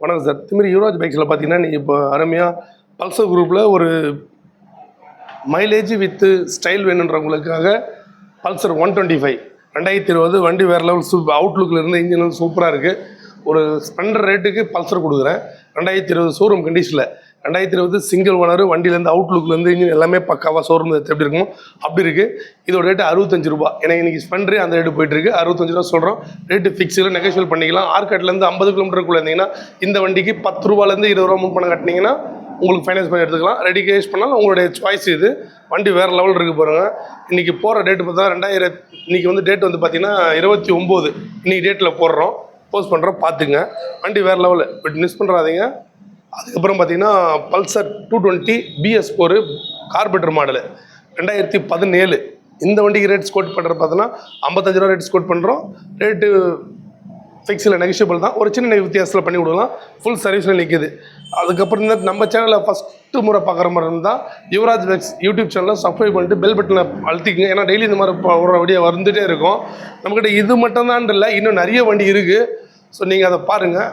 வணக்கம் சார். இதுமாரி யுவராஜ் பைக்ஸில் பார்த்தீங்கன்னா, நீங்கள் இப்போ அருமையாக பல்சர் குரூப்பில் ஒரு மைலேஜ் வித்து ஸ்டைல் வேணுன்றவங்களுக்காக பல்சர் 125 2020 வண்டி வேறு லெவல் அவுட்லுக்கில் இருந்து இன்ஜின் சூப்பராக இருக்குது. ஒரு ஸ்பெண்டர் ரேட்டுக்கு பல்சர் கொடுக்குறேன். 2020 ஷோரூம் கண்டிஷனில் 2020 சிங்கிள் ஓனர், வண்டியிலேருந்து அவுட்லுக்லேருந்து இன்ஜின் எல்லாமே பக்காவாக ஷோரூம் எப்படி இருக்கும் அப்படி இருக்குது. இதோட ரேட்டு 65 ரூபா. எனக்கு இன்றைக்கி ஸ்பெண்டரே அந்த ரேட்டு போயிட்டுருக்கு. 65 ரூபா சொல்கிறோம். ரேட்டு ஃபிக்ஸில் நெகோஷியல் பண்ணிக்கலாம். ஆர்காட்லேருந்து 50 கிலோமீட்டருக்குள்ளே இருந்தீங்கன்னா இந்த வண்டிக்கு 10 ரூபாலேருந்து 20 ரூபா முன் பணம் கட்டினீங்கன்னா உங்களுக்கு ஃபைனான்ஸ் பண்ணி எடுத்துக்கலாம். ரெடி கேஷ் பண்ணாலும் உங்களுடைய சாய்ஸ் இது. வண்டி வேறு லெவல் இருக்குது பாருங்கள். இன்றைக்கி போகிற டேட்டு பார்த்தா இன்றைக்கி வந்து டேட் வந்து பார்த்திங்கன்னா 29. இன்றைக்கி டேட்டில் போடுறோம், போஸ்ட் பண்ணுறோம், பார்த்துங்க. வண்டி வேறு லெவலு, பட் மிஸ் பண்ணுறாதீங்க. அதுக்கப்புறம் பார்த்தீங்கன்னா பல்சர் 220 BS4 கார்பெட்டர் மாடலு 2017. இந்த வண்டிக்கு ரேட் ஸ்கோட் பண்ணுறது பார்த்தோன்னா 55 ரூபா ரேட் ஸ்கோட் பண்ணுறோம். ரேட்டு ஃபிக்ஸில் நெகஷியபிள் தான். ஒரு சின்ன வித்தியாசத்தில் பண்ணி கொடுக்கலாம். ஃபுல் சர்வீஸில் நிற்கிது. அதுக்கப்புறம் இந்த நம்ம சேனலில் ஃபஸ்ட்டு முறை பார்க்குற மாதிரி இருந்தால் யுவராஜ் பைக்ஸ் யூடியூப் சேனலில் சப்ஸ்கிரைப் பண்ணிட்டு பெல் பட்டனை அழுத்திக்கங்க. ஏன்னா டெய்லி இந்த மாதிரி ஒரு வீடியோ வந்துகிட்டே இருக்கும். நம்மக்கிட்ட இது மட்டும்தான் இல்லை, இன்னும் நிறைய வண்டி இருக்குது. ஸோ நீங்கள் அதை பாருங்கள்.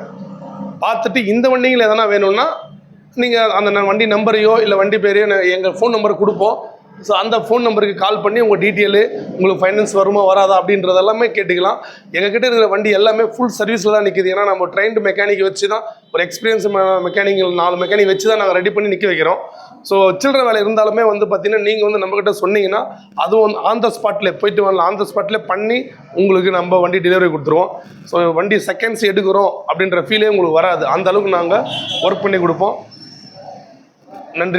பார்த்துட்டு இந்த வண்டிகள் எதனா வேணும்னா நீங்கள் அந்த வண்டி நம்பரையோ இல்லை வண்டி பேரையோ எங்கள் ஃபோன் நம்பரை கொடுப்போம். ஸோ அந்த ஃபோன் நம்பருக்கு கால் பண்ணி உங்கள் டீட்டெயிலு, உங்களுக்கு ஃபைனான்ஸ் வருமா வராதா அப்படின்றது எல்லாமே கேட்டுக்கலாம். எங்ககிட்ட இருக்கிற வண்டி எல்லாமே ஃபுல் சர்வீஸில் தான் நிற்கிது. ஏன்னா நம்ம ட்ரெயின்டு மெக்கானிக் வச்சு தான், ஒரு எக்ஸ்பீரியன்ஸ் மெக்கானிக் 4 மெக்கானிக் வச்சு தான் நாங்கள் ரெடி பண்ணி நிற்க வைக்கிறோம். ஸோ சில்லற வேலை இருந்தாலுமே வந்து பார்த்திங்கன்னா நீங்கள் வந்து நம்மக்கிட்ட சொன்னீங்கன்னா அதுவும் ஆன் த ஸ்பாட்டில் போயிட்டு வரலாம். ஆன் த ஸ்பாட்டில் பண்ணி உங்களுக்கு நம்ம வண்டி டெலிவரி கொடுத்துருவோம். ஸோ வண்டி செகண்ட்ஸ் எடுக்கிறோம் அப்படின்ற ஃபீலே உங்களுக்கு வராது. அந்த அளவுக்கு நாங்கள் ஒர்க் பண்ணி கொடுப்போம். நன்றி.